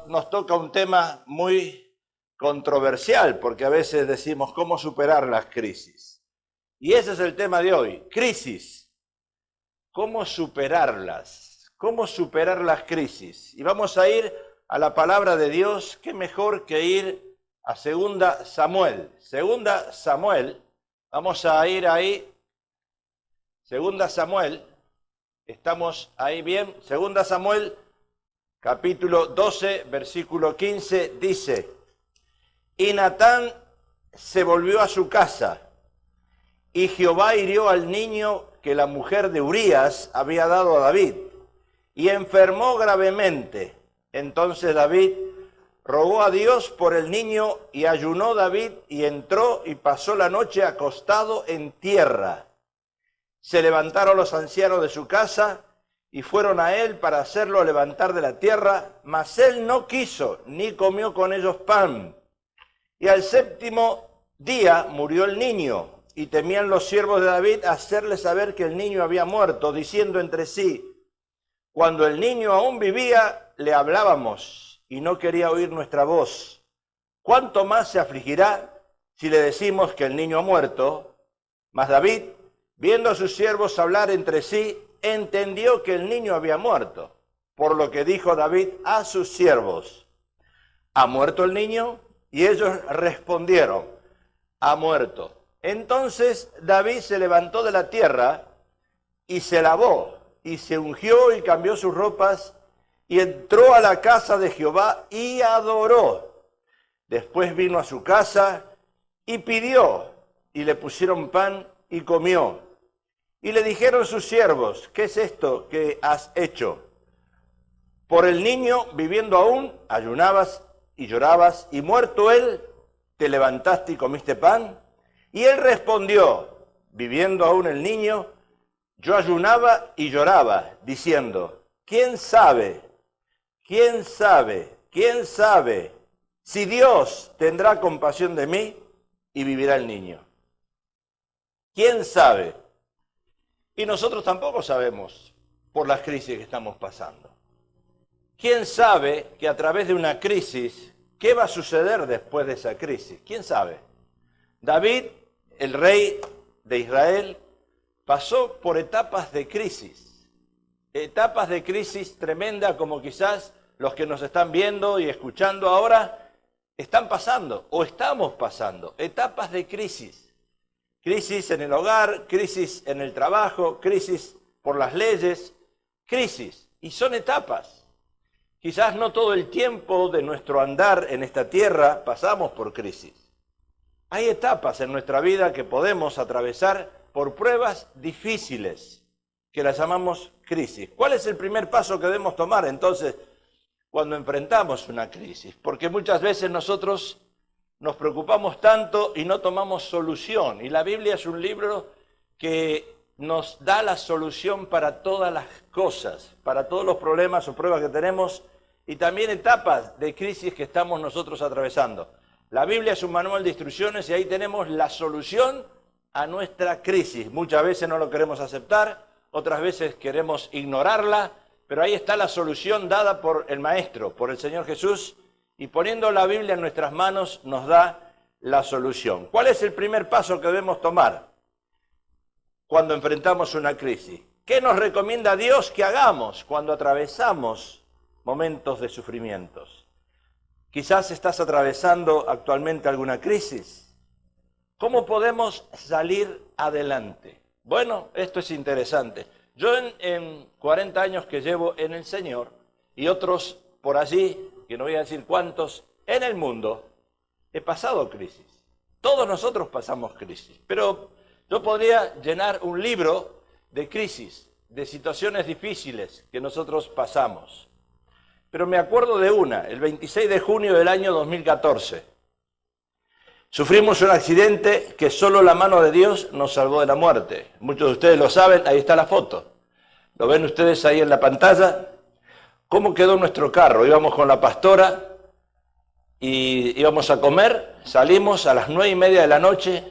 nos toca un tema muy controversial, porque a veces decimos cómo superar las crisis. Y ese es el tema de hoy, crisis. ¿Cómo superarlas? ¿Cómo superar las crisis? Y vamos a ir a la palabra de Dios, qué mejor que ir a 2 Samuel. 2 Samuel, vamos a ir ahí, 2 Samuel, estamos ahí bien, 2 Samuel, capítulo 12, versículo 15, dice: Y Natán se volvió a su casa, y Jehová hirió al niño que la mujer de Urías había dado a David, y enfermó gravemente. Entonces David rogó a Dios por el niño, y ayunó David, y entró y pasó la noche acostado en tierra. Se levantaron los ancianos de su casa, y fueron a él para hacerlo levantar de la tierra, mas él no quiso, ni comió con ellos pan. Y al 7º día murió el niño, y temían los siervos de David hacerle saber que el niño había muerto, diciendo entre sí: cuando el niño aún vivía, le hablábamos, y no quería oír nuestra voz. ¿Cuánto más se afligirá si le decimos que el niño ha muerto? Mas David, viendo a sus siervos hablar entre sí, entendió que el niño había muerto, por lo que dijo David a sus siervos: ¿ha muerto el niño? Y ellos respondieron: ha muerto. Entonces David se levantó de la tierra y se lavó, y se ungió y cambió sus ropas, y entró a la casa de Jehová y adoró. Después vino a su casa y pidió, y le pusieron pan y comió. Y le dijeron sus siervos: ¿qué es esto que has hecho? Por el niño, viviendo aún, ayunabas y llorabas, y muerto él, te levantaste y comiste pan. Y él respondió: viviendo aún el niño, yo ayunaba y lloraba, diciendo: ¿quién sabe? ¿Quién sabe? ¿Quién sabe si Dios tendrá compasión de mí y vivirá el niño? ¿Quién sabe? Y nosotros tampoco sabemos por las crisis que estamos pasando. ¿Quién sabe que a través de una crisis, qué va a suceder después de esa crisis? ¿Quién sabe? David, el rey de Israel, pasó por etapas de crisis tremendas, como quizás los que nos están viendo y escuchando ahora están pasando o estamos pasando, etapas de crisis. Crisis en el hogar, crisis en el trabajo, crisis por las leyes, crisis. Y son etapas. Quizás no todo el tiempo de nuestro andar en esta tierra pasamos por crisis. Hay etapas en nuestra vida que podemos atravesar por pruebas difíciles, que las llamamos crisis. ¿Cuál es el primer paso que debemos tomar entonces cuando enfrentamos una crisis? Porque muchas veces nosotros nos preocupamos tanto y no tomamos solución. Y la Biblia es un libro que nos da la solución para todas las cosas, para todos los problemas o pruebas que tenemos y también etapas de crisis que estamos nosotros atravesando. La Biblia es un manual de instrucciones y ahí tenemos la solución a nuestra crisis. Muchas veces no lo queremos aceptar, otras veces queremos ignorarla, pero ahí está la solución dada por el Maestro, por el Señor Jesús, y poniendo la Biblia en nuestras manos nos da la solución. ¿Cuál es el primer paso que debemos tomar cuando enfrentamos una crisis? ¿Qué nos recomienda Dios que hagamos cuando atravesamos momentos de sufrimientos? Quizás estás atravesando actualmente alguna crisis. ¿Cómo podemos salir adelante? Bueno, esto es interesante. Yo en 40 años que llevo en el Señor y otros por allí, que no voy a decir cuántos, en el mundo, he pasado crisis. Todos nosotros pasamos crisis, pero yo podría llenar un libro de crisis, de situaciones difíciles que nosotros pasamos. Pero me acuerdo de una, el 26 de junio del año 2014. Sufrimos un accidente que solo la mano de Dios nos salvó de la muerte. Muchos de ustedes lo saben, ahí está la foto. ¿Lo ven ustedes ahí en la pantalla? ¿Cómo quedó nuestro carro? Íbamos con la pastora y íbamos a comer, salimos a las 9:30 de la noche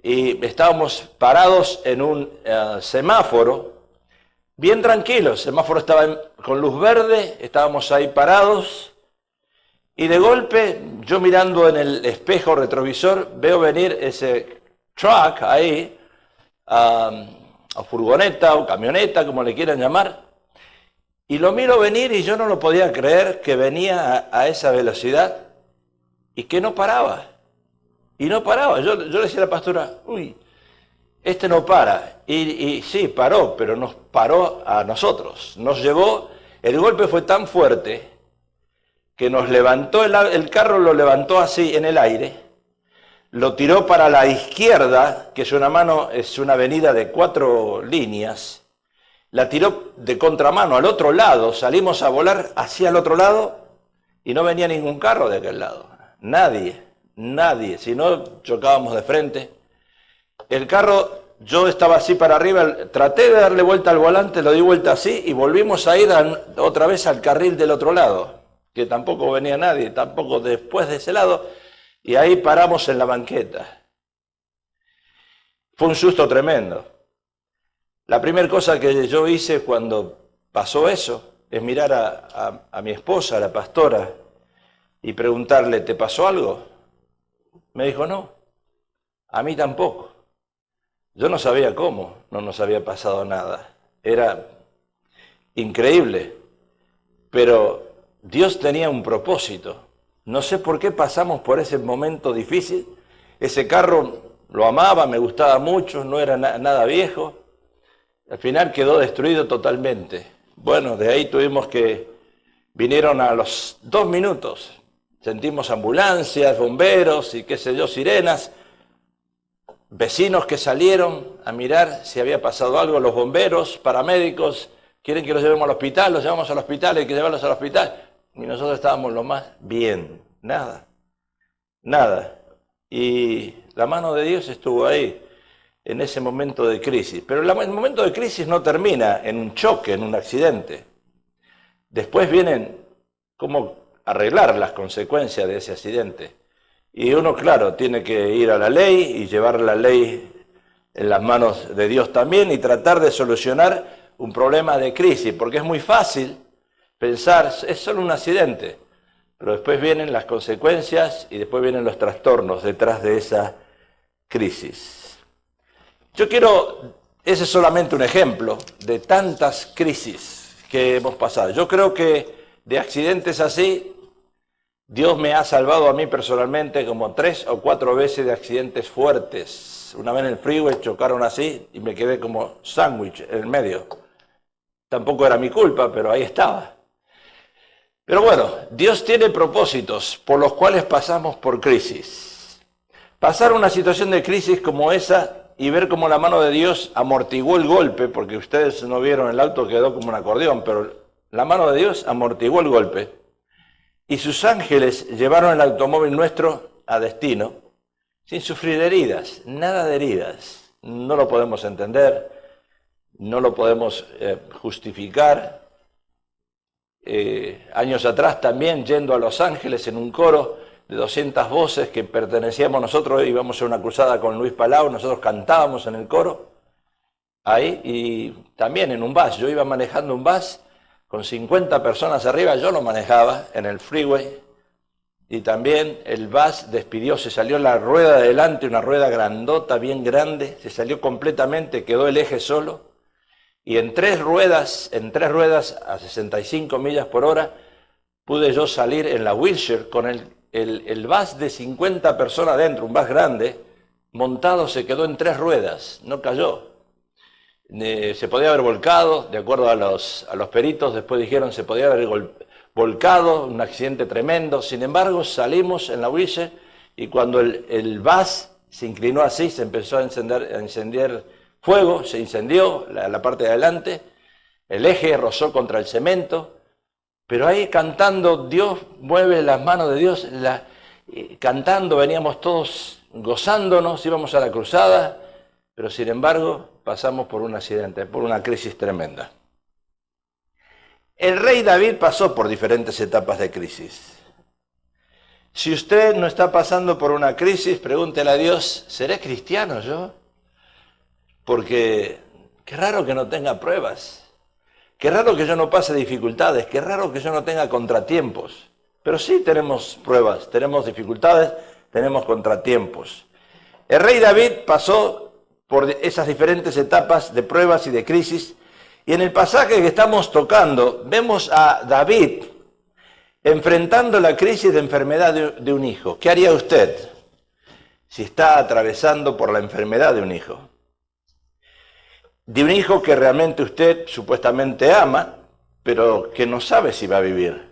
y estábamos parados en un semáforo, bien tranquilos, el semáforo estaba con luz verde, estábamos ahí parados, y de golpe, yo mirando en el espejo retrovisor, veo venir ese truck ahí, o furgoneta, o camioneta, como le quieran llamar, y lo miro venir y yo no lo podía creer que venía a esa velocidad y que no paraba. Y no paraba. Yo le decía a la pastora, uy, este no para. Y sí, paró, pero nos paró a nosotros. Nos llevó, el golpe fue tan fuerte que nos levantó, el carro lo levantó así en el aire, lo tiró para la izquierda, que es una avenida de 4 líneas, la tiró de contramano al otro lado, salimos a volar hacia el otro lado y no venía ningún carro de aquel lado. Nadie, si no chocábamos de frente. El carro, yo estaba así para arriba, traté de darle vuelta al volante, lo di vuelta así y volvimos a ir otra vez al carril del otro lado, que tampoco venía nadie, tampoco después de ese lado, y ahí paramos en la banqueta. Fue un susto tremendo. La primera cosa que yo hice cuando pasó eso es mirar a mi esposa, la pastora, y preguntarle, ¿te pasó algo? Me dijo, no, a mí tampoco. Yo no sabía cómo, no nos había pasado nada. Era increíble, pero Dios tenía un propósito. No sé por qué pasamos por ese momento difícil. Ese carro lo amaba, me gustaba mucho, no era nada viejo. Al final quedó destruido totalmente. Bueno, de ahí vinieron a los 2 minutos. Sentimos ambulancias, bomberos y qué sé yo, sirenas. Vecinos que salieron a mirar si había pasado algo, los bomberos, paramédicos, quieren que los llevemos al hospital, los llevamos al hospital, hay que llevarlos al hospital. Y nosotros estábamos lo más bien, nada. Y la mano de Dios estuvo ahí, en ese momento de crisis. Pero el momento de crisis no termina en un choque, en un accidente. Después vienen cómo arreglar las consecuencias de ese accidente. Y uno, claro, tiene que ir a la ley y llevar la ley en las manos de Dios también y tratar de solucionar un problema de crisis, porque es muy fácil pensar, es solo un accidente, pero después vienen las consecuencias y después vienen los trastornos detrás de esa crisis. Ese es solamente un ejemplo de tantas crisis que hemos pasado. Yo creo que de accidentes así, Dios me ha salvado a mí personalmente como 3 o 4 veces de accidentes fuertes. Una vez en el freeway chocaron así y me quedé como sándwich en el medio. Tampoco era mi culpa, pero ahí estaba. Pero bueno, Dios tiene propósitos por los cuales pasamos por crisis. Pasar una situación de crisis como esa y ver cómo la mano de Dios amortiguó el golpe, porque ustedes no vieron, el auto quedó como un acordeón, pero la mano de Dios amortiguó el golpe. Y sus ángeles llevaron el automóvil nuestro a destino sin sufrir heridas, nada de heridas. No lo podemos entender, no lo podemos justificar. Años atrás también, yendo a Los Ángeles en un coro de 200 voces que pertenecíamos nosotros, íbamos a una cruzada con Luis Palau, nosotros cantábamos en el coro, ahí, y también en un bus. Yo iba manejando un bus con 50 personas arriba, yo lo manejaba en el freeway, y también el bus despidió, se salió la rueda de adelante, una rueda grandota, bien grande, se salió completamente, quedó el eje solo, y en tres ruedas a 65 millas por hora, pude yo salir en la wheelchair con el bus de 50 personas dentro, un bus grande, montado, se quedó en 3 ruedas, no cayó. Se podía haber volcado, de acuerdo a los peritos, después dijeron se podía haber volcado, un accidente tremendo. Sin embargo, salimos en la wheelchair y cuando el bus se inclinó así, se empezó a encender fuego, se incendió la parte de adelante, el eje rozó contra el cemento, pero ahí cantando, Dios mueve las manos de Dios, cantando, veníamos todos gozándonos, íbamos a la cruzada, pero sin embargo pasamos por un accidente, por una crisis tremenda. El rey David pasó por diferentes etapas de crisis. Si usted no está pasando por una crisis, pregúntele a Dios, ¿seré cristiano yo? Porque qué raro que no tenga pruebas. Qué raro que yo no pase dificultades, qué raro que yo no tenga contratiempos. Pero sí tenemos pruebas, tenemos dificultades, tenemos contratiempos. El rey David pasó por esas diferentes etapas de pruebas y de crisis, y en el pasaje que estamos tocando vemos a David enfrentando la crisis de enfermedad de un hijo. ¿Qué haría usted si está atravesando por la enfermedad de un hijo? De un hijo que realmente usted supuestamente ama, pero que no sabe si va a vivir.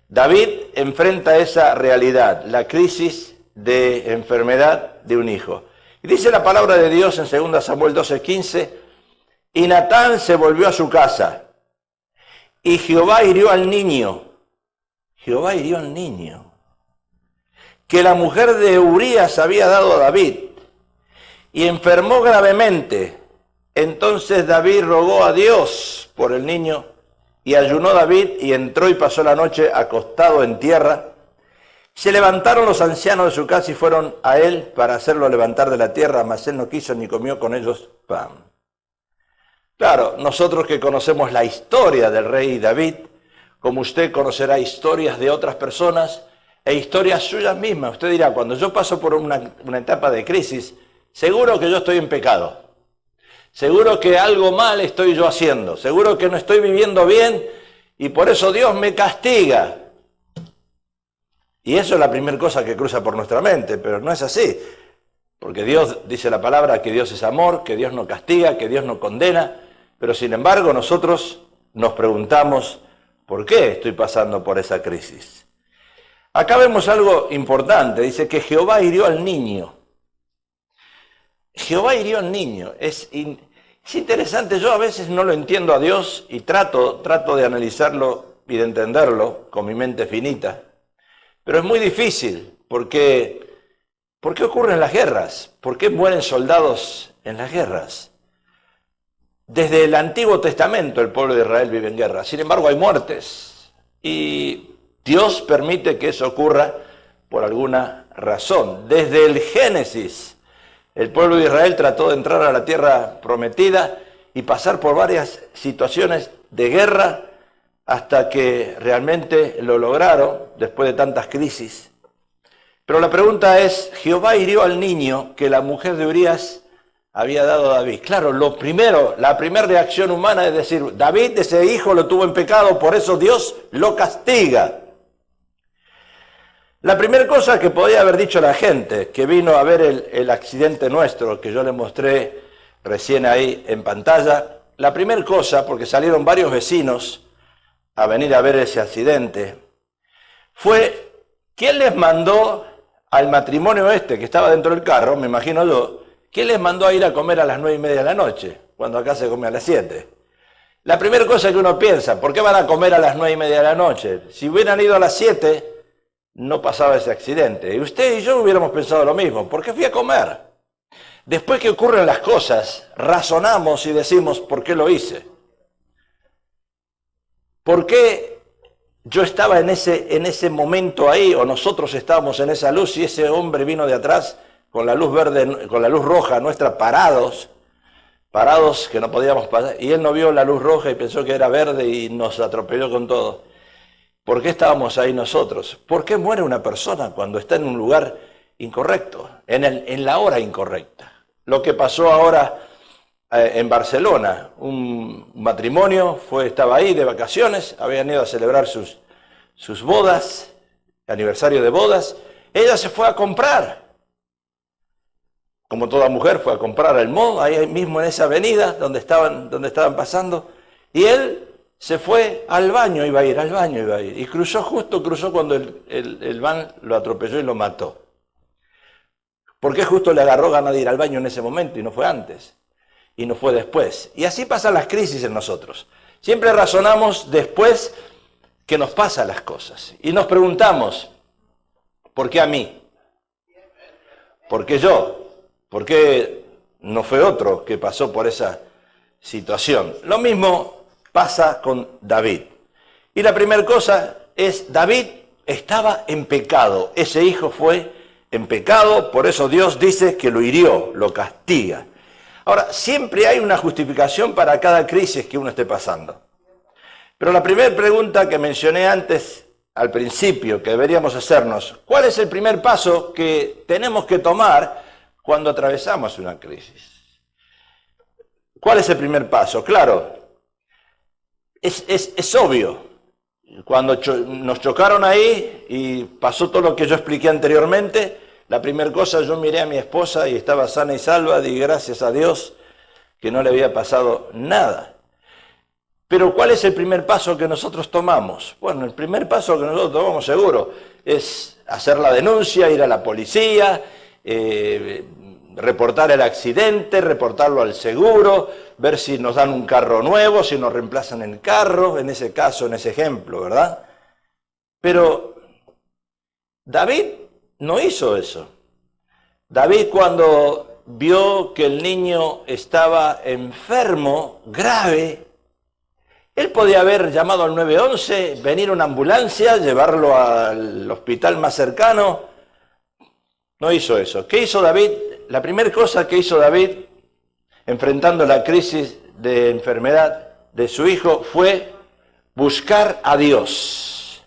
David enfrenta esa realidad, la crisis de enfermedad de un hijo. Y dice la palabra de Dios en 2 Samuel 12:15, y Natán se volvió a su casa, y Jehová hirió al niño. Jehová hirió al niño que la mujer de Urías había dado a David, y enfermó gravemente. Entonces David rogó a Dios por el niño, y ayunó David, y entró y pasó la noche acostado en tierra. Se levantaron los ancianos de su casa y fueron a él para hacerlo levantar de la tierra, mas él no quiso ni comió con ellos pan. Claro, nosotros que conocemos la historia del rey David, como usted conocerá historias de otras personas e historias suyas mismas. Usted dirá, cuando yo paso por una etapa de crisis, seguro que yo estoy en pecado. Seguro que algo mal estoy yo haciendo. Seguro que no estoy viviendo bien y por eso Dios me castiga. Y eso es la primera cosa que cruza por nuestra mente, pero no es así. Porque Dios, dice la palabra, que Dios es amor, que Dios no castiga, que Dios no condena. Pero sin embargo nosotros nos preguntamos, ¿por qué estoy pasando por esa crisis? Acá vemos algo importante, dice que Jehová hirió al niño. Jehová hirió al niño. Es interesante, yo a veces no lo entiendo a Dios y trato de analizarlo y de entenderlo con mi mente finita. Pero es muy difícil, porque ¿por qué ocurren las guerras? ¿Por qué mueren soldados en las guerras? Desde el Antiguo Testamento el pueblo de Israel vive en guerra. Sin embargo, hay muertes. Y Dios permite que eso ocurra por alguna razón. Desde el Génesis, el pueblo de Israel trató de entrar a la tierra prometida y pasar por varias situaciones de guerra hasta que realmente lo lograron después de tantas crisis. Pero la pregunta es, Jehová hirió al niño que la mujer de Urías había dado a David. Claro, la primera reacción humana es decir, David ese hijo lo tuvo en pecado, por eso Dios lo castiga. La primera cosa que podía haber dicho la gente que vino a ver el accidente nuestro, que yo le mostré recién ahí en pantalla, la primera cosa, porque salieron varios vecinos a venir a ver ese accidente, fue, ¿quién les mandó al matrimonio este que estaba dentro del carro, me imagino yo, quién les mandó a ir a comer a las 9:30 de la noche, cuando acá se come a las 7? La primera cosa que uno piensa, ¿por qué van a comer a las 9:30 de la noche? Si hubieran ido a las 7, no pasaba ese accidente. Y usted y yo hubiéramos pensado lo mismo, ¿por qué fui a comer? Después que ocurren las cosas, razonamos y decimos, ¿por qué lo hice? ¿Por qué yo estaba en ese momento ahí, o nosotros estábamos en esa luz, y ese hombre vino de atrás con la luz verde, con la luz roja nuestra, parados que no podíamos pasar, y él no vio la luz roja y pensó que era verde y nos atropelló con todo? ¿Por qué estábamos ahí nosotros? ¿Por qué muere una persona cuando está en un lugar incorrecto, en la hora incorrecta? Lo que pasó ahora en Barcelona, un matrimonio estaba ahí de vacaciones, habían ido a celebrar sus bodas, aniversario de bodas. Ella se fue a comprar, como toda mujer fue a comprar al mall, ahí mismo en esa avenida donde estaban pasando, y él se fue al baño, iba a ir, y cruzó cuando el van lo atropelló y lo mató. ¿Por qué justo le agarró ganas de ir al baño en ese momento y no fue antes? Y no fue después. Y así pasan las crisis en nosotros. Siempre razonamos después que nos pasan las cosas. Y nos preguntamos, ¿por qué a mí? ¿Por qué yo? ¿Por qué no fue otro que pasó por esa situación? Lo mismo pasa con David. Y la primera cosa es, David estaba en pecado. Ese hijo fue en pecado, por eso Dios dice que lo hirió, lo castiga. Ahora, siempre hay una justificación para cada crisis que uno esté pasando. Pero la primera pregunta que mencioné antes, al principio, que deberíamos hacernos, ¿cuál es el primer paso que tenemos que tomar cuando atravesamos una crisis? ¿Cuál es el primer paso? Claro, es obvio. Cuando nos chocaron ahí y pasó todo lo que yo expliqué anteriormente, la primera cosa, yo miré a mi esposa y estaba sana y salva, di gracias a Dios que no le había pasado nada. Pero ¿cuál es el primer paso que nosotros tomamos? Bueno, el primer paso que nosotros tomamos seguro es hacer la denuncia, ir a la policía, reportar el accidente, reportarlo al seguro, ver si nos dan un carro nuevo, si nos reemplazan el carro, en ese caso, en ese ejemplo, ¿verdad? Pero David no hizo eso. David, cuando vio que el niño estaba enfermo, grave, él podía haber llamado al 911, venir una ambulancia, llevarlo al hospital más cercano. No hizo eso. ¿Qué hizo David? La primera cosa que hizo David, enfrentando la crisis de enfermedad de su hijo, fue buscar a Dios.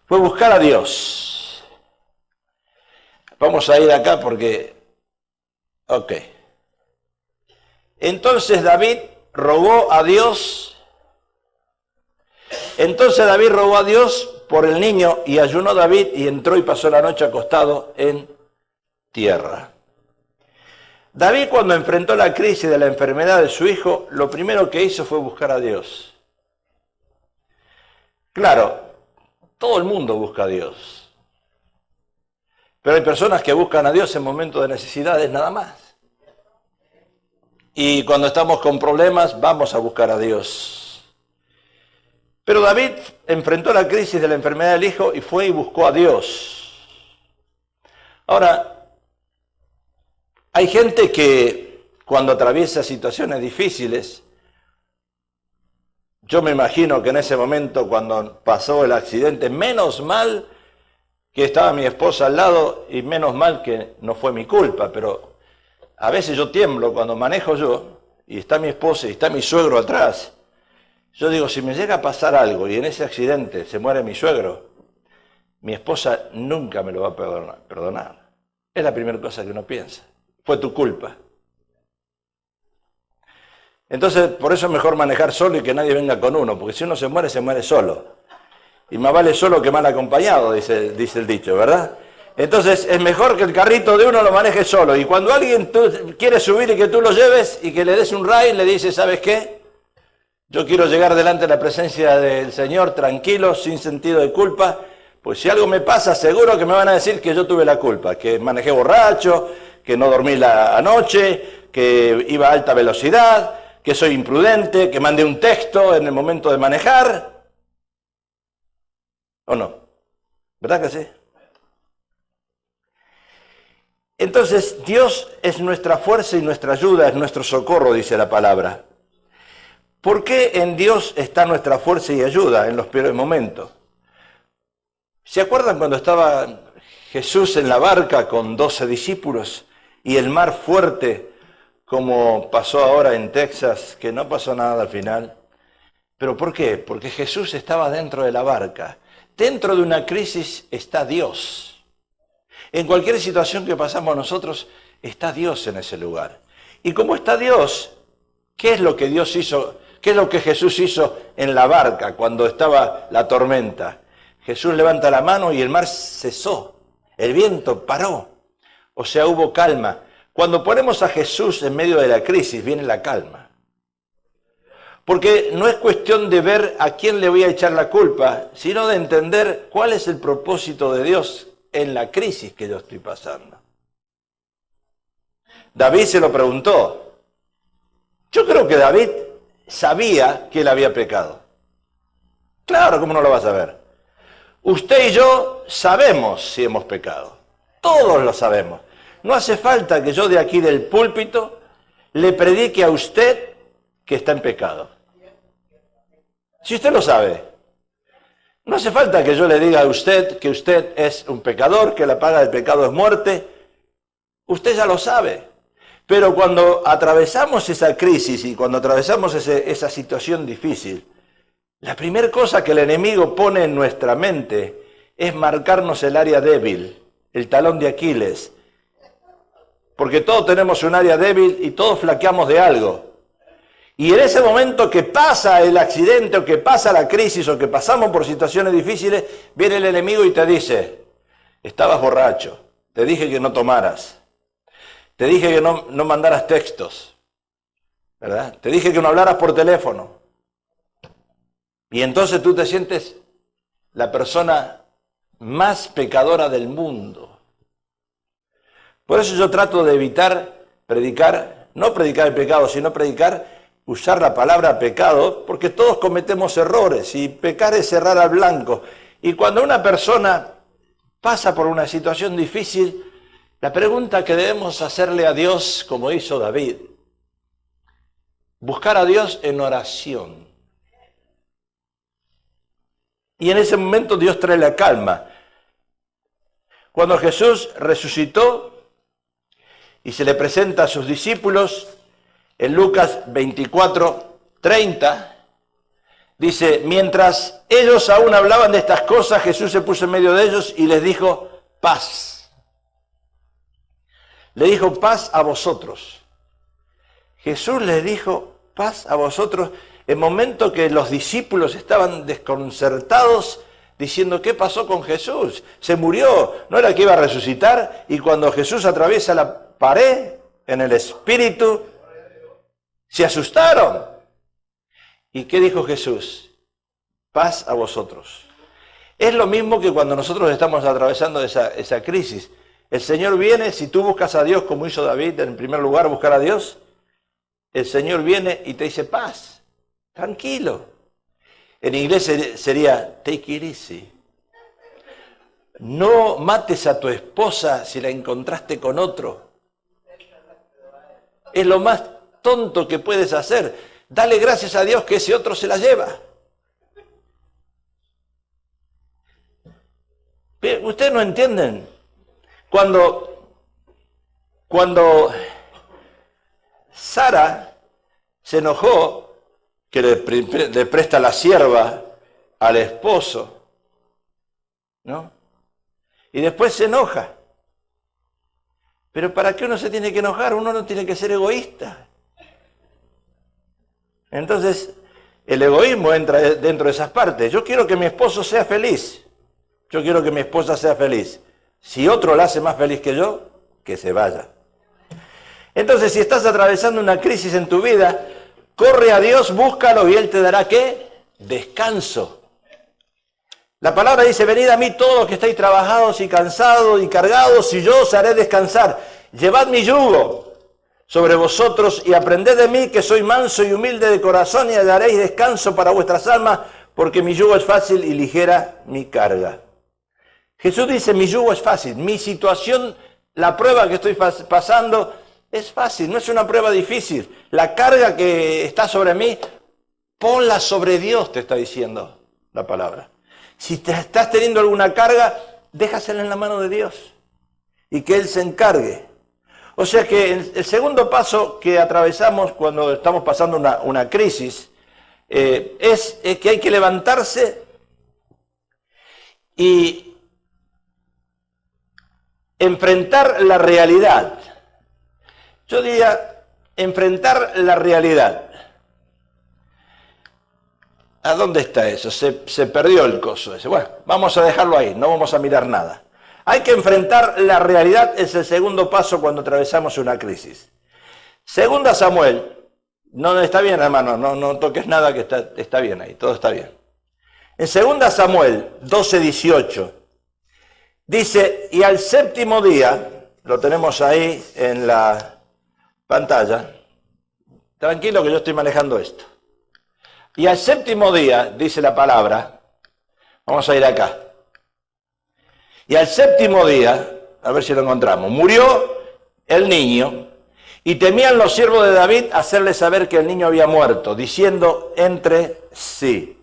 Fue buscar a Dios. Vamos a ir acá porque... Ok. Entonces David rogó a Dios. Entonces David rogó a Dios por el niño y ayunó David y entró y pasó la noche acostado en tierra. David, cuando enfrentó la crisis de la enfermedad de su hijo, lo primero que hizo fue buscar a Dios. Claro, todo el mundo busca a Dios. Pero hay personas que buscan a Dios en momentos de necesidades nada más. Y cuando estamos con problemas, vamos a buscar a Dios. Pero David enfrentó la crisis de la enfermedad del hijo y fue y buscó a Dios. Ahora, hay gente que cuando atraviesa situaciones difíciles, yo me imagino que en ese momento cuando pasó el accidente, menos mal que estaba mi esposa al lado y menos mal que no fue mi culpa, pero a veces yo tiemblo cuando manejo yo y está mi esposa y está mi suegro atrás. Yo digo, si me llega a pasar algo y en ese accidente se muere mi suegro, mi esposa nunca me lo va a perdonar. Es la primera cosa que uno piensa. Fue tu culpa. Entonces, por eso es mejor manejar solo y que nadie venga con uno, porque si uno se muere solo. Y más vale solo que mal acompañado, dice el dicho, ¿verdad? Entonces, es mejor que el carrito de uno lo maneje solo. Y cuando alguien quiere subir y que tú lo lleves y que le des un ray, le dices, ¿sabes qué? Yo quiero llegar delante de la presencia del Señor tranquilo, sin sentido de culpa, pues si algo me pasa, seguro que me van a decir que yo tuve la culpa, que manejé borracho, que no dormí la anoche, que iba a alta velocidad, que soy imprudente, que mandé un texto en el momento de manejar. ¿O no? ¿Verdad que sí? Entonces, Dios es nuestra fuerza y nuestra ayuda, es nuestro socorro, dice la palabra. ¿Por qué en Dios está nuestra fuerza y ayuda en los peores momentos? ¿Se acuerdan cuando estaba Jesús en la barca con 12 discípulos y el mar fuerte, como pasó ahora en Texas, que no pasó nada al final? ¿Pero por qué? Porque Jesús estaba dentro de la barca. Dentro de una crisis está Dios. En cualquier situación que pasamos nosotros, está Dios en ese lugar. Y como está Dios, ¿qué es lo que Dios hizo? ¿Qué es lo que Jesús hizo en la barca cuando estaba la tormenta? Jesús levanta la mano y el mar cesó, el viento paró, o sea, hubo calma. Cuando ponemos a Jesús en medio de la crisis, viene la calma. Porque no es cuestión de ver a quién le voy a echar la culpa, sino de entender cuál es el propósito de Dios en la crisis que yo estoy pasando. David se lo preguntó. Yo creo que David sabía que él había pecado. Claro, ¿cómo no lo vas a saber? Usted y yo sabemos si hemos pecado. Todos lo sabemos. No hace falta que yo de aquí del púlpito le predique a usted que está en pecado. Si usted lo sabe. No hace falta que yo le diga a usted que usted es un pecador, que la paga del pecado es muerte. Usted ya lo sabe. Pero cuando atravesamos esa crisis y cuando atravesamos esa situación difícil, la primera cosa que el enemigo pone en nuestra mente es marcarnos el área débil, el talón de Aquiles. Porque todos tenemos un área débil y todos flaqueamos de algo. Y en ese momento que pasa el accidente o que pasa la crisis o que pasamos por situaciones difíciles, viene el enemigo y te dice, estabas borracho, te dije que no tomaras. Te dije que no mandaras textos, ¿verdad? Te dije que no hablaras por teléfono. Y entonces tú te sientes la persona más pecadora del mundo. Por eso yo trato de evitar predicar, no predicar el pecado, sino usar la palabra pecado, porque todos cometemos errores y pecar es errar al blanco. Y cuando una persona pasa por una situación difícil, la pregunta que debemos hacerle a Dios, como hizo David, buscar a Dios en oración. Y en ese momento Dios trae la calma. Cuando Jesús resucitó y se le presenta a sus discípulos, en Lucas 24:30, dice, mientras ellos aún hablaban de estas cosas, Jesús se puso en medio de ellos y les dijo, paz. Le dijo, paz a vosotros. Jesús les dijo, paz a vosotros, en momento que los discípulos estaban desconcertados, diciendo, ¿qué pasó con Jesús? Se murió, ¿no era que iba a resucitar? Y cuando Jesús atraviesa la pared, en el espíritu, se asustaron. ¿Y qué dijo Jesús? Paz a vosotros. Es lo mismo que cuando nosotros estamos atravesando esa crisis. El Señor viene, si tú buscas a Dios como hizo David, en primer lugar buscar a Dios, el Señor viene y te dice paz, tranquilo. En inglés sería take it easy. No mates a tu esposa si la encontraste con otro. Es lo más tonto que puedes hacer. Dale gracias a Dios que ese otro se la lleva. Ustedes no entienden. Cuando Sara se enojó que le presta la sierva al esposo, ¿no? Y después se enoja. Pero ¿para qué uno se tiene que enojar? Uno no tiene que ser egoísta. Entonces, el egoísmo entra dentro de esas partes. Yo quiero que mi esposo sea feliz. Yo quiero que mi esposa sea feliz. Si otro la hace más feliz que yo, que se vaya. Entonces, si estás atravesando una crisis en tu vida, corre a Dios, búscalo y Él te dará, ¿qué? Descanso. La palabra dice, venid a mí todos los que estáis trabajados y cansados y cargados, y yo os haré descansar. Llevad mi yugo sobre vosotros y aprended de mí, que soy manso y humilde de corazón, y hallaréis descanso para vuestras almas, porque mi yugo es fácil y ligera mi carga. Jesús dice, mi yugo es fácil, mi situación, la prueba que estoy pasando es fácil, no es una prueba difícil. La carga que está sobre mí, ponla sobre Dios, te está diciendo la palabra. Si te estás teniendo alguna carga, déjasela en la mano de Dios y que Él se encargue. O sea que el segundo paso que atravesamos cuando estamos pasando una crisis es que hay que levantarse y enfrentar la realidad. Yo diría, enfrentar la realidad. ¿A dónde está eso? Se perdió el coso ese. Bueno, vamos a dejarlo ahí, no vamos a mirar nada. Hay que enfrentar la realidad, es el segundo paso cuando atravesamos una crisis. Segunda Samuel, no está bien hermano, no toques nada que está bien ahí, todo está bien. En segunda Samuel 12:18, dice, y al séptimo día, lo tenemos ahí en la pantalla, tranquilo que yo estoy manejando esto. Y al séptimo día, dice la palabra, vamos a ir acá. Y al séptimo día, a ver si lo encontramos, murió el niño y temían los siervos de David hacerle saber que el niño había muerto, diciendo entre sí,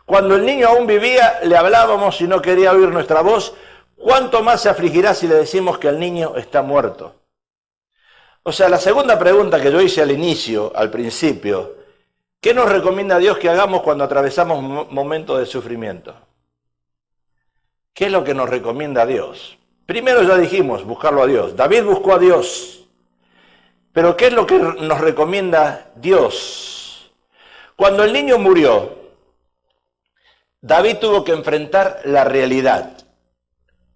cuando el niño aún vivía, le hablábamos y no quería oír nuestra voz, ¿cuánto más se afligirá si le decimos que el niño está muerto? O sea, la segunda pregunta que yo hice al inicio, al principio, ¿qué nos recomienda Dios que hagamos cuando atravesamos momentos de sufrimiento? ¿Qué es lo que nos recomienda Dios? Primero ya dijimos, buscarlo a Dios. David buscó a Dios. Pero ¿qué es lo que nos recomienda Dios? Cuando el niño murió, David tuvo que enfrentar la realidad.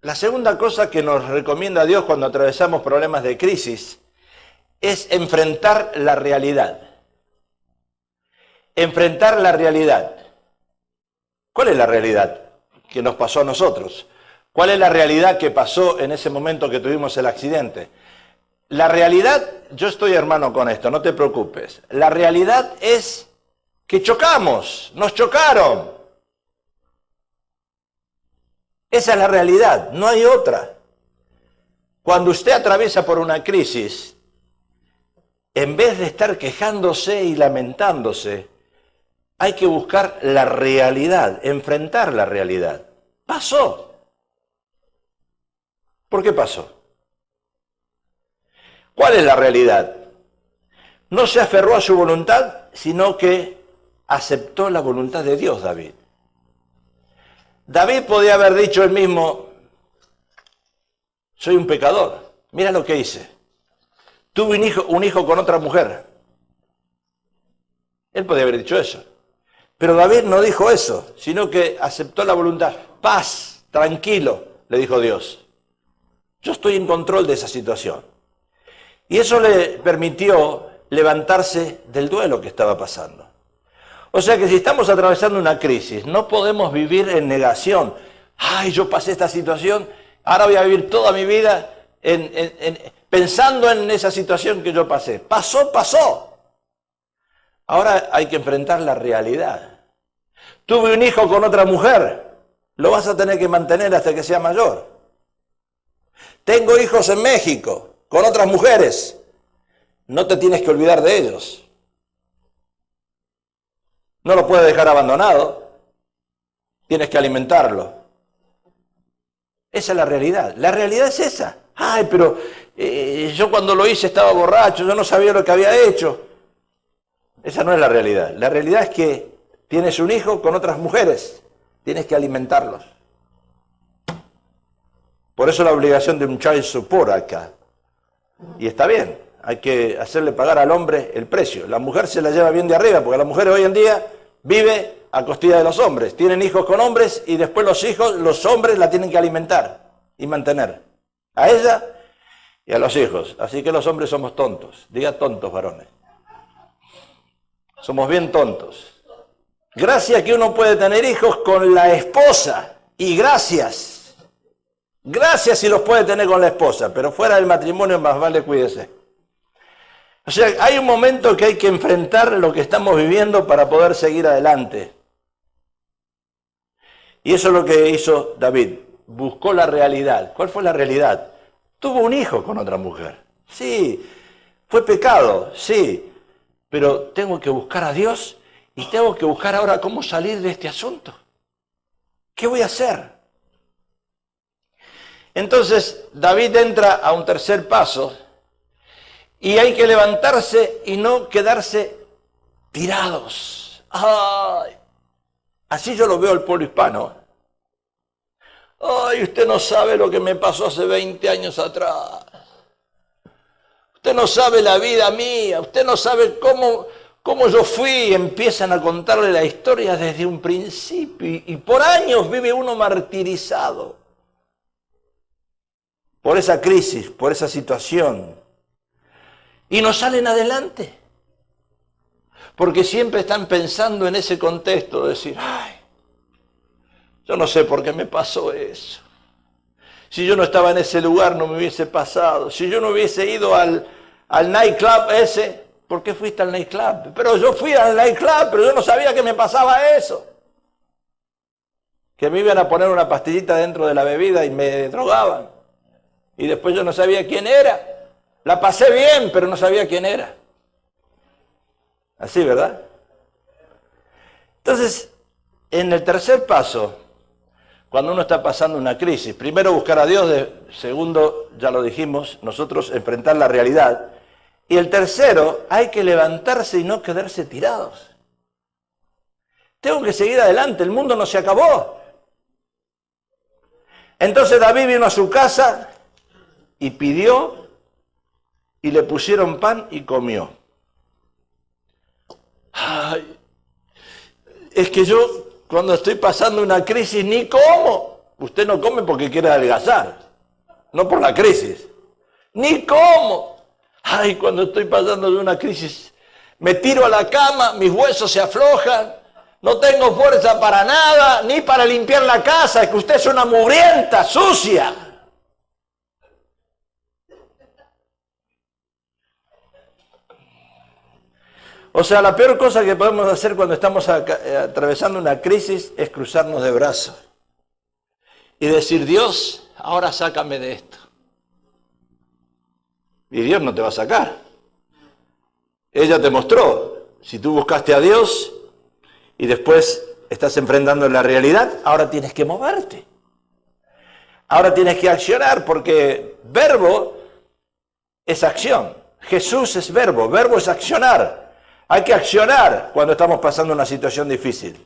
La segunda cosa que nos recomienda Dios cuando atravesamos problemas de crisis es enfrentar la realidad. Enfrentar la realidad. ¿Cuál es la realidad que nos pasó a nosotros? ¿Cuál es la realidad que pasó en ese momento que tuvimos el accidente? La realidad, yo estoy hermano con esto, no te preocupes. La realidad es que chocamos, nos chocaron. Esa es la realidad, no hay otra. Cuando usted atraviesa por una crisis, en vez de estar quejándose y lamentándose, hay que buscar la realidad, enfrentar la realidad. Pasó. ¿Por qué pasó? ¿Cuál es la realidad? No se aferró a su voluntad, sino que aceptó la voluntad de Dios, David. David podía haber dicho él mismo, soy un pecador, mira lo que hice. Tuve un hijo con otra mujer. Él podía haber dicho eso. Pero David no dijo eso, sino que aceptó la voluntad. Paz, tranquilo, le dijo Dios. Yo estoy en control de esa situación. Y eso le permitió levantarse del duelo que estaba pasando. O sea que si estamos atravesando una crisis, no podemos vivir en negación. Ay, yo pasé esta situación, ahora voy a vivir toda mi vida pensando en esa situación que yo pasé. Pasó, pasó. Ahora hay que enfrentar la realidad. Tuve un hijo con otra mujer, lo vas a tener que mantener hasta que sea mayor. Tengo hijos en México, con otras mujeres, no te tienes que olvidar de ellos. No lo puedes dejar abandonado, tienes que alimentarlo. Esa es la realidad. La realidad es esa. Ay, pero yo cuando lo hice estaba borracho, yo no sabía lo que había hecho. Esa no es la realidad. La realidad es que tienes un hijo con otras mujeres, tienes que alimentarlos. Por eso la obligación de un child support acá. Y está bien, hay que hacerle pagar al hombre el precio. La mujer se la lleva bien de arriba, porque la mujer hoy en día vive a costilla de los hombres. Tienen hijos con hombres y después los hombres la tienen que alimentar y mantener. A ella y a los hijos. Así que los hombres somos tontos. Diga tontos, varones. Somos bien tontos. Gracias que uno puede tener hijos con la esposa. Y gracias. Gracias si los puede tener con la esposa. Pero fuera del matrimonio más vale cuídese. O sea, hay un momento que hay que enfrentar lo que estamos viviendo para poder seguir adelante. Y eso es lo que hizo David. Buscó la realidad. ¿Cuál fue la realidad? Tuvo un hijo con otra mujer. Sí. Fue pecado. Sí. Pero tengo que buscar a Dios y tengo que buscar ahora cómo salir de este asunto. ¿Qué voy a hacer? Entonces, David entra a un tercer paso. Y hay que levantarse y no quedarse tirados. ¡Ay! Así yo lo veo al pueblo hispano. ¡Ay! Usted no sabe lo que me pasó hace 20 años atrás. Usted no sabe la vida mía. Usted no sabe cómo yo fui. Empiezan a contarle la historia desde un principio. Y por años vive uno martirizado. Por esa crisis, por esa situación. Y no salen adelante. Porque siempre están pensando en ese contexto, de decir, ay, yo no sé por qué me pasó eso. Si yo no estaba en ese lugar no me hubiese pasado. Si yo no hubiese ido al nightclub ese, ¿por qué fuiste al nightclub? Pero yo fui al nightclub, pero yo no sabía que me pasaba eso. Que me iban a poner una pastillita dentro de la bebida y me drogaban. Y después yo no sabía quién era. La pasé bien, pero no sabía quién era. Así, ¿verdad? Entonces, en el tercer paso, cuando uno está pasando una crisis, primero buscar a Dios, segundo, ya lo dijimos, nosotros enfrentar la realidad. Y el tercero, hay que levantarse y no quedarse tirados. Tengo que seguir adelante, el mundo no se acabó. Entonces David vino a su casa y pidió y le pusieron pan y comió. Ay, es que yo cuando estoy pasando una crisis ni como. Usted no come porque quiere adelgazar, no por la crisis. Ni como. Ay, cuando estoy pasando de una crisis, me tiro a la cama, mis huesos se aflojan, no tengo fuerza para nada, ni para limpiar la casa, es que usted es una mugrienta, sucia. O sea, la peor cosa que podemos hacer cuando estamos atravesando una crisis es cruzarnos de brazos y decir, Dios, ahora sácame de esto. Y Dios no te va a sacar. Ella te mostró, si tú buscaste a Dios y después estás enfrentando la realidad, ahora tienes que moverte. Ahora tienes que accionar, porque verbo es acción. Jesús es verbo es accionar. Hay que accionar cuando estamos pasando una situación difícil.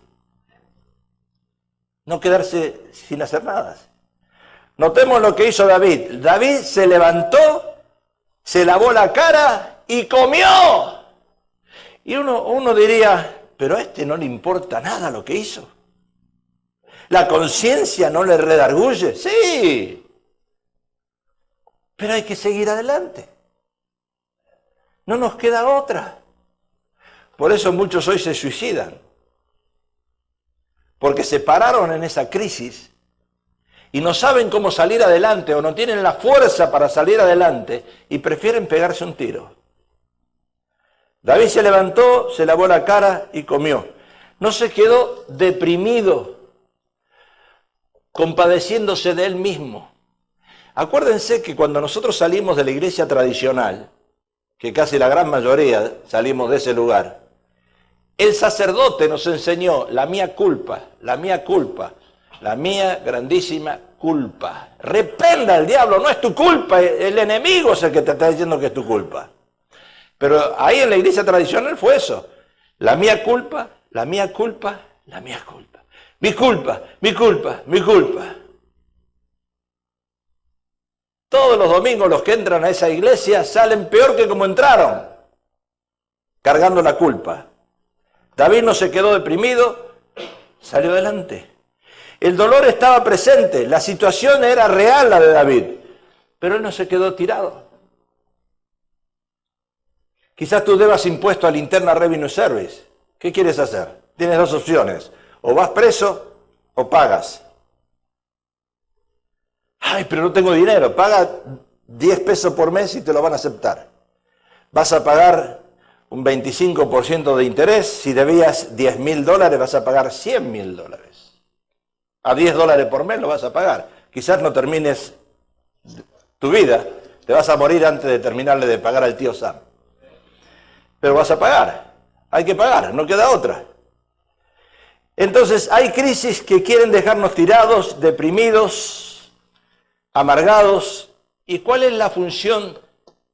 No quedarse sin hacer nada. Notemos lo que hizo David. David se levantó, se lavó la cara y comió. Y uno diría, pero a este no le importa nada lo que hizo. ¿La conciencia no le redarguye? Sí. Pero hay que seguir adelante. No nos queda otra. Por eso muchos hoy se suicidan. Porque se pararon en esa crisis y no saben cómo salir adelante o no tienen la fuerza para salir adelante y prefieren pegarse un tiro. David se levantó, se lavó la cara y comió. No se quedó deprimido, compadeciéndose de él mismo. Acuérdense que cuando nosotros salimos de la iglesia tradicional, que casi la gran mayoría salimos de ese lugar, el sacerdote nos enseñó la mía culpa, la mía culpa, la mía grandísima culpa. Reprenda al diablo, no es tu culpa, el enemigo es el que te está diciendo que es tu culpa. Pero ahí en la iglesia tradicional fue eso. La mía culpa, la mía culpa, la mía culpa. Mi culpa, mi culpa, mi culpa. Todos los domingos los que entran a esa iglesia salen peor que como entraron, cargando la culpa. David no se quedó deprimido, salió adelante. El dolor estaba presente, la situación era real la de David, pero él no se quedó tirado. Quizás tú debas impuesto al Internal Revenue Service. ¿Qué quieres hacer? Tienes dos opciones, o vas preso o pagas. Ay, pero no tengo dinero, paga 10 pesos por mes y te lo van a aceptar. Vas a pagar un 25% de interés, si debías $10.000 vas a pagar $100.000. A $10 por mes lo vas a pagar. Quizás no termines tu vida, te vas a morir antes de terminarle de pagar al tío Sam. Pero vas a pagar, hay que pagar, no queda otra. Entonces hay crisis que quieren dejarnos tirados, deprimidos, amargados. ¿Y cuál es la función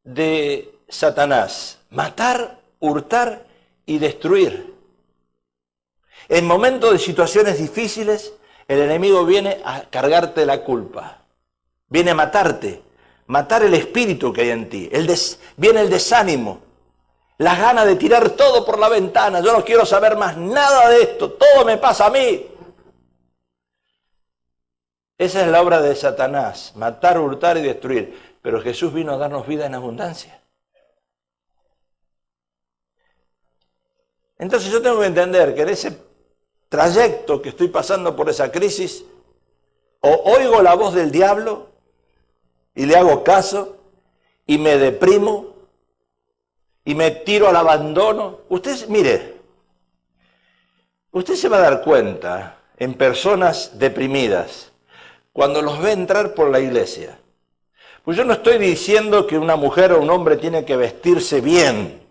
de Satanás? Matar, hurtar y destruir. En momentos de situaciones difíciles, el enemigo viene a cargarte la culpa. Viene a matarte, matar el espíritu que hay en ti. Viene el desánimo, las ganas de tirar todo por la ventana. Yo no quiero saber más nada de esto, todo me pasa a mí. Esa es la obra de Satanás, matar, hurtar y destruir. Pero Jesús vino a darnos vida en abundancia. Entonces yo tengo que entender que en ese trayecto que estoy pasando por esa crisis, o oigo la voz del diablo y le hago caso y me deprimo y me tiro al abandono. Usted, mire, usted se va a dar cuenta en personas deprimidas cuando los ve entrar por la iglesia. Pues yo no estoy diciendo que una mujer o un hombre tiene que vestirse bien,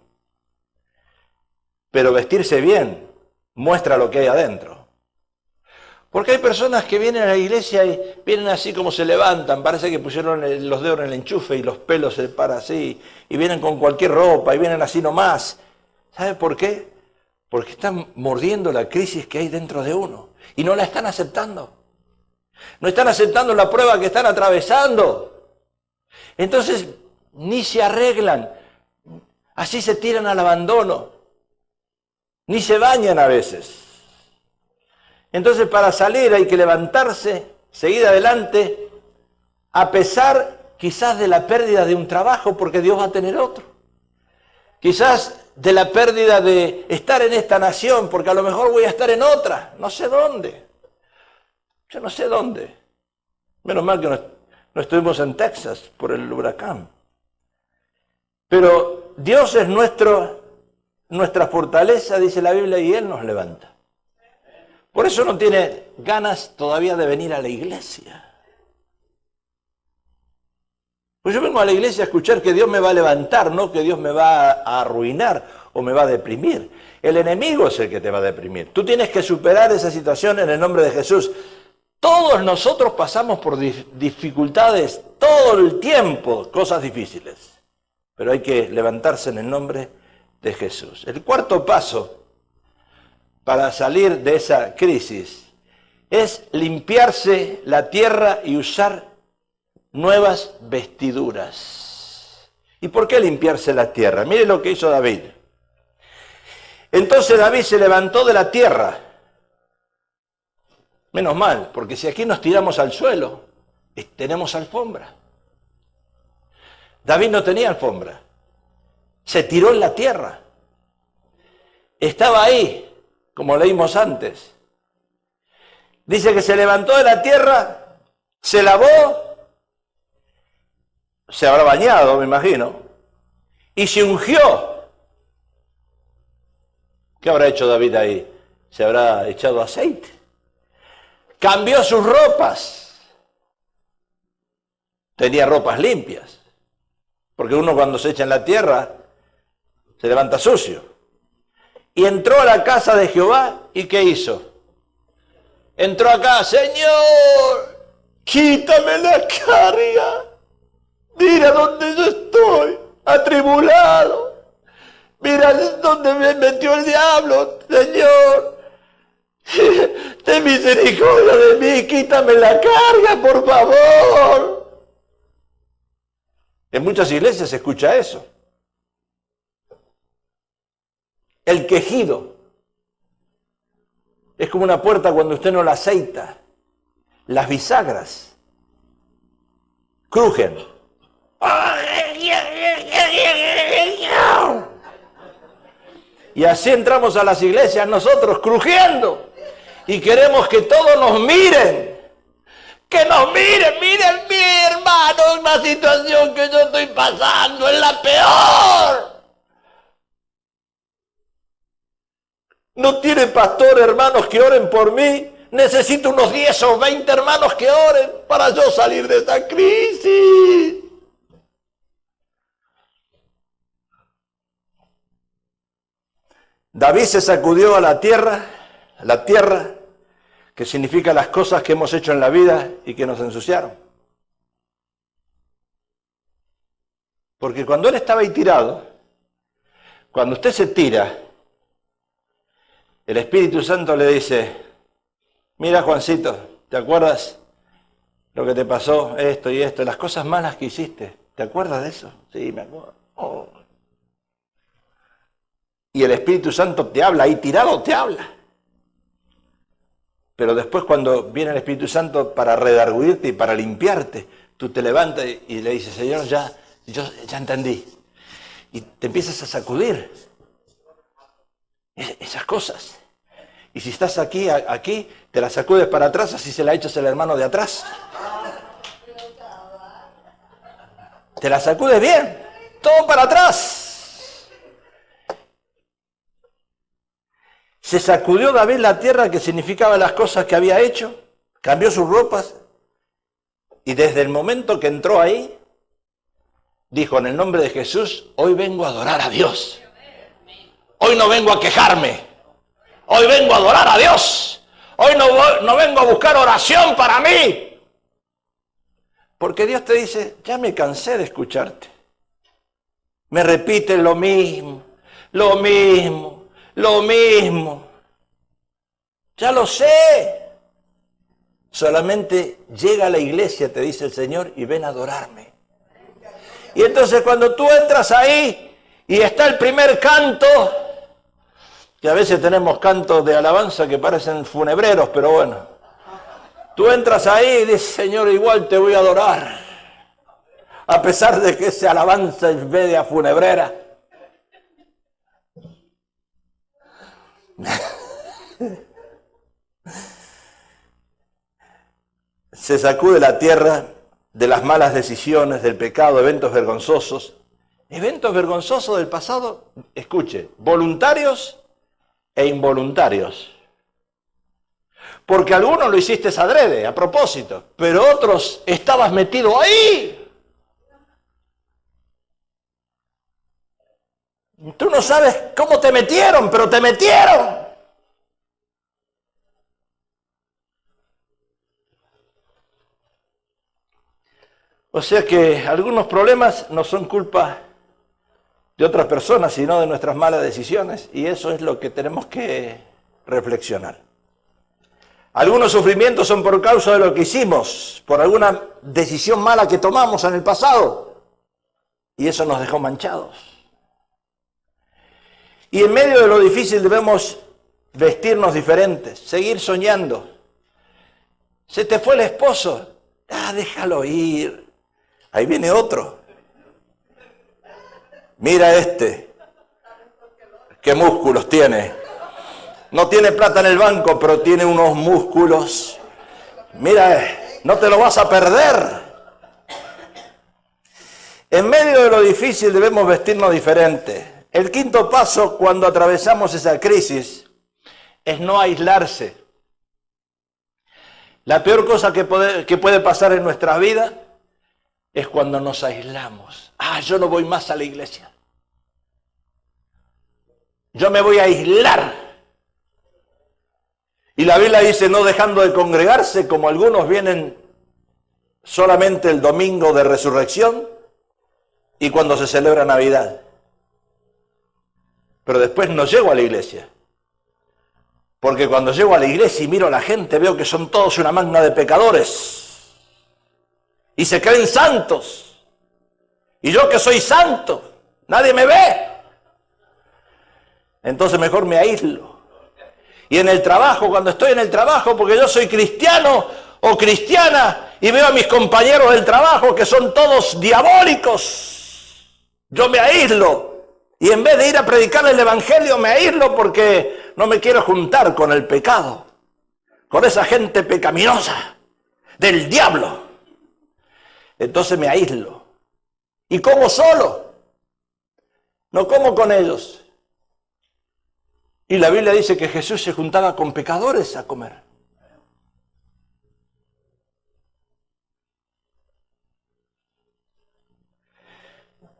pero vestirse bien muestra lo que hay adentro. Porque hay personas que vienen a la iglesia y vienen así como se levantan, parece que pusieron los dedos en el enchufe y los pelos se paran así, y vienen con cualquier ropa y vienen así nomás. ¿Sabe por qué? Porque están mordiendo la crisis que hay dentro de uno y no la están aceptando. No están aceptando la prueba que están atravesando. Entonces ni se arreglan, así se tiran al abandono, ni se bañan a veces. Entonces para salir hay que levantarse, seguir adelante, a pesar quizás de la pérdida de un trabajo, porque Dios va a tener otro. Quizás de la pérdida de estar en esta nación, porque a lo mejor voy a estar en otra, no sé dónde. Yo no sé dónde. Menos mal que no estuvimos en Texas por el huracán. Pero Dios es nuestra fortaleza, dice la Biblia, y Él nos levanta. Por eso no tiene ganas todavía de venir a la iglesia. Pues yo vengo a la iglesia a escuchar que Dios me va a levantar, no que Dios me va a arruinar o me va a deprimir. El enemigo es el que te va a deprimir. Tú tienes que superar esa situación en el nombre de Jesús. Todos nosotros pasamos por dificultades todo el tiempo, cosas difíciles. Pero hay que levantarse en el nombre de Jesús. El cuarto paso para salir de esa crisis es limpiarse la tierra y usar nuevas vestiduras. ¿Y por qué limpiarse la tierra? Mire lo que hizo David. Entonces David se levantó de la tierra. Menos mal, porque si aquí nos tiramos al suelo, tenemos alfombra. David no tenía alfombra. Se tiró en la tierra. Estaba ahí, como leímos antes. Dice que se levantó de la tierra, se lavó, se habrá bañado, me imagino, y se ungió. ¿Qué habrá hecho David ahí? Se habrá echado aceite. Cambió sus ropas. Tenía ropas limpias. Porque uno cuando se echa en la tierra, se levanta sucio. Y entró a la casa de Jehová, ¿y qué hizo? Entró acá, Señor, quítame la carga. Mira dónde yo estoy, atribulado. Mira dónde me metió el diablo, Señor. Ten misericordia de mí, quítame la carga, por favor. En muchas iglesias se escucha eso. El quejido es como una puerta cuando usted no la aceita. Las bisagras crujen. Y así entramos a las iglesias nosotros, crujiendo. Y queremos que todos nos miren. Que nos miren, miren mi hermano, la situación que yo estoy pasando es la peor. No tiene pastor, hermanos, que oren por mí. Necesito unos 10 o 20 hermanos que oren para yo salir de esta crisis. David se sacudió a la tierra, que significa las cosas que hemos hecho en la vida y que nos ensuciaron. Porque cuando él estaba ahí tirado, cuando usted se tira, el Espíritu Santo le dice, mira Juancito, ¿te acuerdas lo que te pasó? Esto y esto, las cosas malas que hiciste. ¿Te acuerdas de eso? Sí, me acuerdo. Oh. Y el Espíritu Santo te habla, ahí tirado te habla. Pero después cuando viene el Espíritu Santo para redarguirte y para limpiarte, tú te levantas y le dices, Señor, yo ya entendí. Y te empiezas a sacudir esas cosas. Y si estás aquí, te la sacudes para atrás, así se la echas al hermano de atrás. Te la sacudes bien, todo para atrás. Se sacudió David la tierra, que significaba las cosas que había hecho, cambió sus ropas, y desde el momento que entró ahí, dijo, en el nombre de Jesús, hoy vengo a adorar a Dios. Hoy no vengo a quejarme. Hoy vengo a adorar a Dios. Hoy no vengo a buscar oración para mí. Porque Dios te dice, ya me cansé de escucharte. Me repiten lo mismo, lo mismo, lo mismo. Ya lo sé. Solamente llega a la iglesia, te dice el Señor, y ven a adorarme. Y entonces cuando tú entras ahí y está el primer canto, que a veces tenemos cantos de alabanza que parecen funebreros, pero bueno, tú entras ahí y dices, Señor, igual te voy a adorar, a pesar de que esa alabanza es media funebrera. Se sacude la tierra de las malas decisiones, del pecado, eventos vergonzosos. Eventos vergonzosos del pasado, escuche, voluntarios e involuntarios. Porque algunos lo hiciste adrede, a propósito, pero otros estabas metido ahí. Tú no sabes cómo te metieron, pero te metieron. O sea que algunos problemas no son culpa de otras personas, sino de nuestras malas decisiones, y eso es lo que tenemos que reflexionar. Algunos sufrimientos son por causa de lo que hicimos, por alguna decisión mala que tomamos en el pasado, y eso nos dejó manchados. Y en medio de lo difícil debemos vestirnos diferentes, seguir soñando. Se te fue el esposo, déjalo ir. Ahí viene otro. Mira este. ¿Qué músculos tiene? No tiene plata en el banco, pero tiene unos músculos. Mira, no te lo vas a perder. En medio de lo difícil debemos vestirnos diferente. El quinto paso cuando atravesamos esa crisis es no aislarse. La peor cosa que puede pasar en nuestra vida es cuando nos aislamos. Yo no voy más a la iglesia. Yo me voy a aislar. Y la Biblia dice, no dejando de congregarse, como algunos vienen solamente el domingo de resurrección y cuando se celebra Navidad. Pero después no llego a la iglesia. Porque cuando llego a la iglesia y miro a la gente, veo que son todos una magna de pecadores. Y se creen santos. Y yo que soy santo, nadie me ve. Entonces mejor me aíslo. Y en el trabajo, cuando estoy en el trabajo, porque yo soy cristiano o cristiana, y veo a mis compañeros del trabajo que son todos diabólicos, yo me aíslo. Y en vez de ir a predicarle el evangelio, me aíslo porque no me quiero juntar con el pecado, con esa gente pecaminosa, del diablo. Entonces me aíslo. Y como solo, no como con ellos. Y la Biblia dice que Jesús se juntaba con pecadores a comer.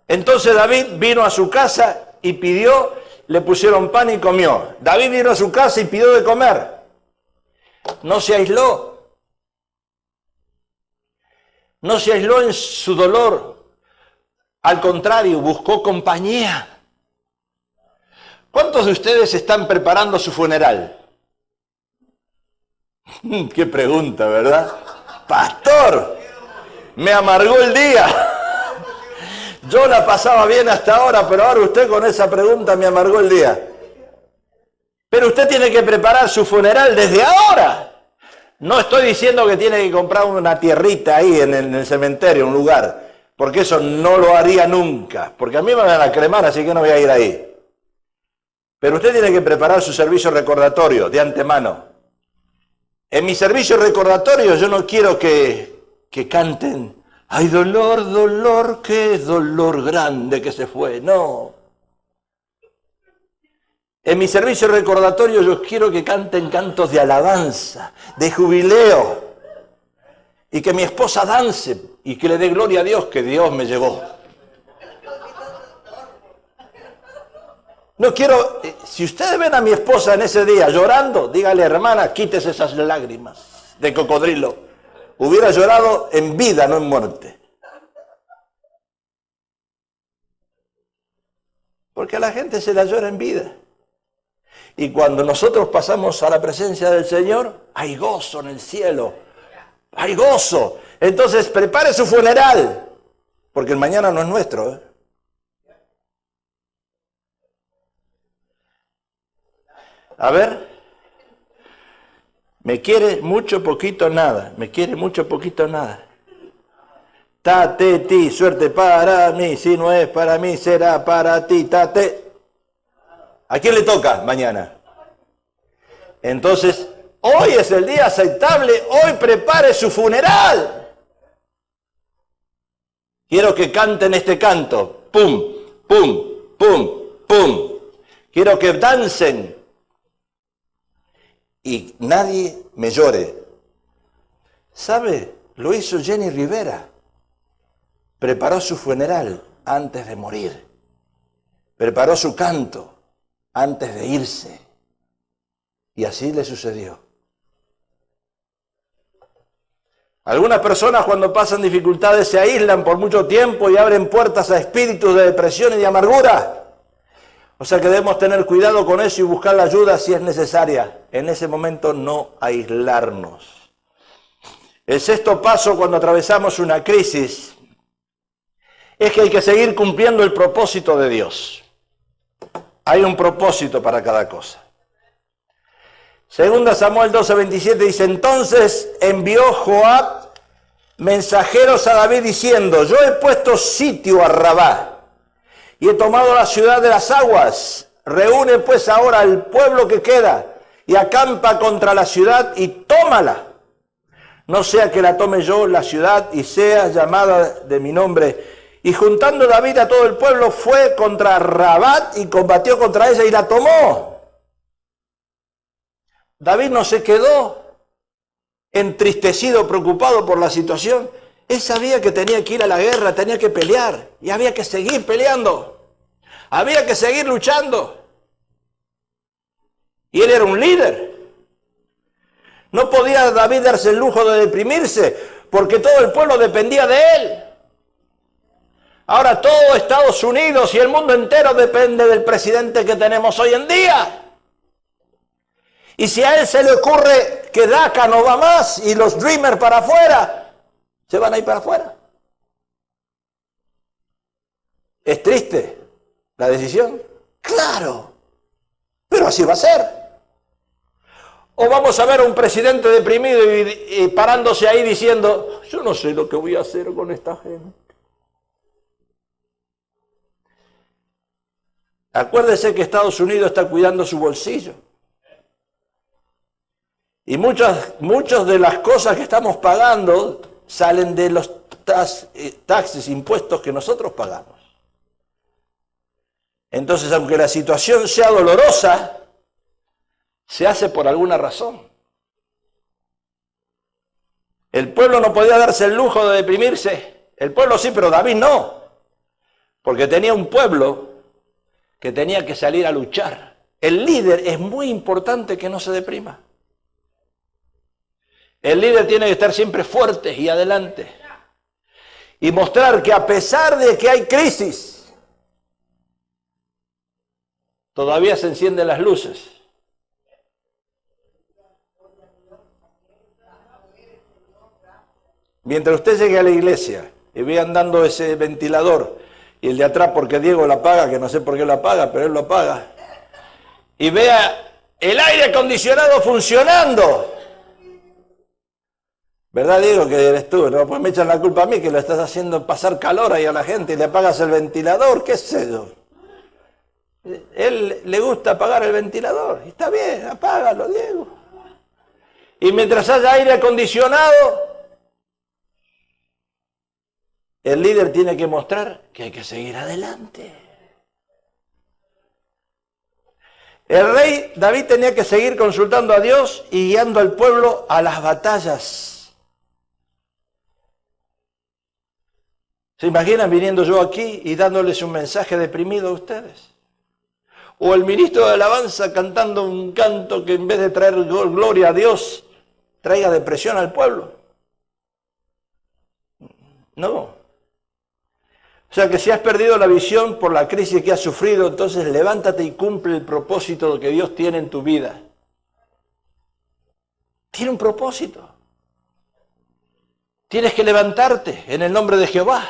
Entonces David vino a su casa y pidió, le pusieron pan y comió. David vino a su casa y pidió de comer. No se aisló. No se aisló en su dolor. Al contrario, buscó compañía. ¿Cuántos de ustedes están preparando su funeral? Qué pregunta, ¿verdad? Pastor, me amargó el día. Yo la pasaba bien hasta ahora, pero ahora usted con esa pregunta me amargó el día. Pero usted tiene que preparar su funeral desde ahora. No estoy diciendo que tiene que comprar una tierrita ahí en el cementerio, un lugar, porque eso no lo haría nunca, porque a mí me van a cremar, así que no voy a ir ahí. Pero usted tiene que preparar su servicio recordatorio de antemano. En mi servicio recordatorio yo no quiero que canten, ¡ay, dolor, dolor, qué dolor grande que se fue! No. En mi servicio recordatorio yo quiero que canten cantos de alabanza, de jubileo, y que mi esposa dance y que le dé gloria a Dios, que Dios me llevó. No quiero, si ustedes ven a mi esposa en ese día llorando, dígale, hermana, quítese esas lágrimas de cocodrilo. Hubiera llorado en vida, no en muerte. Porque a la gente se la llora en vida. Y cuando nosotros pasamos a la presencia del Señor, hay gozo en el cielo. Hay gozo. Entonces prepare su funeral, porque el mañana no es nuestro, ¿eh? A ver, me quiere mucho, poquito, nada. Me quiere mucho, poquito, nada. Tate, ti, suerte para mí. Si no es para mí, será para ti. Tate. ¿A quién le toca mañana? Entonces, hoy es el día aceptable. Hoy prepare su funeral. Quiero que canten este canto. Pum, pum, pum, pum. Quiero que dancen. Y nadie me llore. ¿Sabe? Lo hizo Jenny Rivera. Preparó su funeral antes de morir. Preparó su canto antes de irse. Y así le sucedió. Algunas personas cuando pasan dificultades se aíslan por mucho tiempo y abren puertas a espíritus de depresión y de amargura. O sea que debemos tener cuidado con eso y buscar la ayuda si es necesaria. En ese momento no aislarnos. El sexto paso cuando atravesamos una crisis es que hay que seguir cumpliendo el propósito de Dios. Hay un propósito para cada cosa. Segunda Samuel 12:27 dice, entonces envió Joab mensajeros a David diciendo, yo he puesto sitio a Rabá y he tomado la ciudad de las aguas. Reúne pues ahora al pueblo que queda y acampa contra la ciudad y tómala. No sea que la tome yo la ciudad y sea llamada de mi nombre. Y juntando David a todo el pueblo fue contra Rabat y combatió contra ella y la tomó. David no se quedó entristecido, preocupado por la situación. Él sabía que tenía que ir a la guerra, tenía que pelear y había que seguir peleando. Había que seguir luchando. Y él era un líder. No podía David darse el lujo de deprimirse porque todo el pueblo dependía de él. Ahora todo Estados Unidos y el mundo entero depende del presidente que tenemos hoy en día. Y si a él se le ocurre que DACA no va más y los Dreamers para afuera, se van a ir para afuera. ¿Es triste la decisión? Claro, pero así va a ser. O vamos a ver a un presidente deprimido y parándose ahí diciendo, yo no sé lo que voy a hacer con esta gente. Acuérdese que Estados Unidos está cuidando su bolsillo. Y muchas de las cosas que estamos pagando salen de los taxes, impuestos que nosotros pagamos. Entonces, aunque la situación sea dolorosa, se hace por alguna razón. El pueblo no podía darse el lujo de deprimirse. El pueblo sí, pero David no. Porque tenía un pueblo que tenía que salir a luchar. El líder es muy importante que no se deprima. El líder tiene que estar siempre fuerte y adelante. Y mostrar que a pesar de que hay crisis, todavía se encienden las luces. Mientras usted llegue a la iglesia y ve andando ese ventilador y el de atrás porque Diego lo apaga, que no sé por qué lo apaga, pero él lo apaga, y vea el aire acondicionado funcionando. ¿Verdad, Diego, que eres tú? No, pues me echan la culpa a mí que le estás haciendo pasar calor ahí a la gente y le apagas el ventilador, qué sé yo. Él le gusta apagar el ventilador. Y está bien, apágalo, Diego. Y mientras haya aire acondicionado, el líder tiene que mostrar que hay que seguir adelante. El rey David tenía que seguir consultando a Dios y guiando al pueblo a las batallas. ¿Se imaginan viniendo yo aquí y dándoles un mensaje deprimido a ustedes? O el ministro de alabanza cantando un canto que en vez de traer gloria a Dios, traiga depresión al pueblo. No. O sea que si has perdido la visión por la crisis que has sufrido, entonces levántate y cumple el propósito que Dios tiene en tu vida. Tiene un propósito. Tienes que levantarte en el nombre de Jehová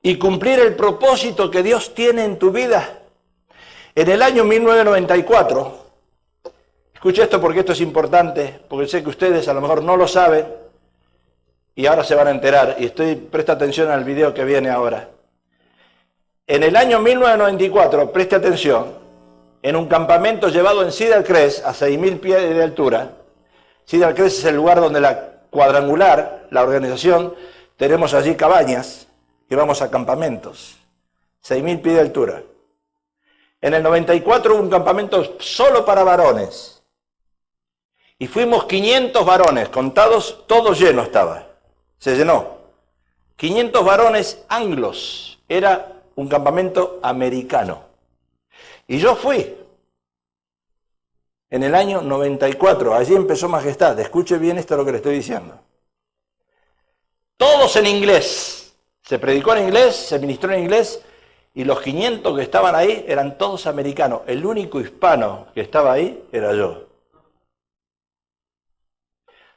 y cumplir el propósito que Dios tiene en tu vida. En el año 1994, escucha esto porque esto es importante, porque sé que ustedes a lo mejor no lo saben y ahora se van a enterar, y presta atención al video que viene ahora. En el año 1994, preste atención, en un campamento llevado en Cedar Crest, a 6.000 pies de altura. Cedar Crest es el lugar donde la cuadrangular, la organización, tenemos allí cabañas y vamos a campamentos, 6.000 pies de altura. En el 94 hubo un campamento solo para varones y fuimos 500 varones, contados, todo lleno estaba, se llenó. 500 varones anglos, era un campamento americano. Y yo fui en el año 94, allí empezó Majestad, escuche bien esto lo que le estoy diciendo. Todos en inglés, se predicó en inglés, se ministró en inglés, y los 500 que estaban ahí eran todos americanos. El único hispano que estaba ahí era yo.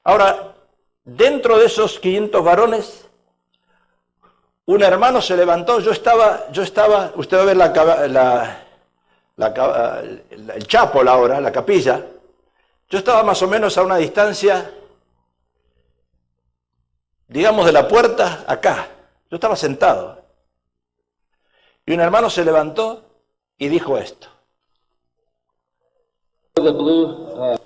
Ahora, dentro de esos 500 varones, un hermano se levantó, yo estaba, usted va a ver el chapel ahora, la capilla. Yo estaba más o menos a una distancia, digamos, de la puerta acá. Yo estaba sentado. Y un hermano se levantó y dijo esto. The blue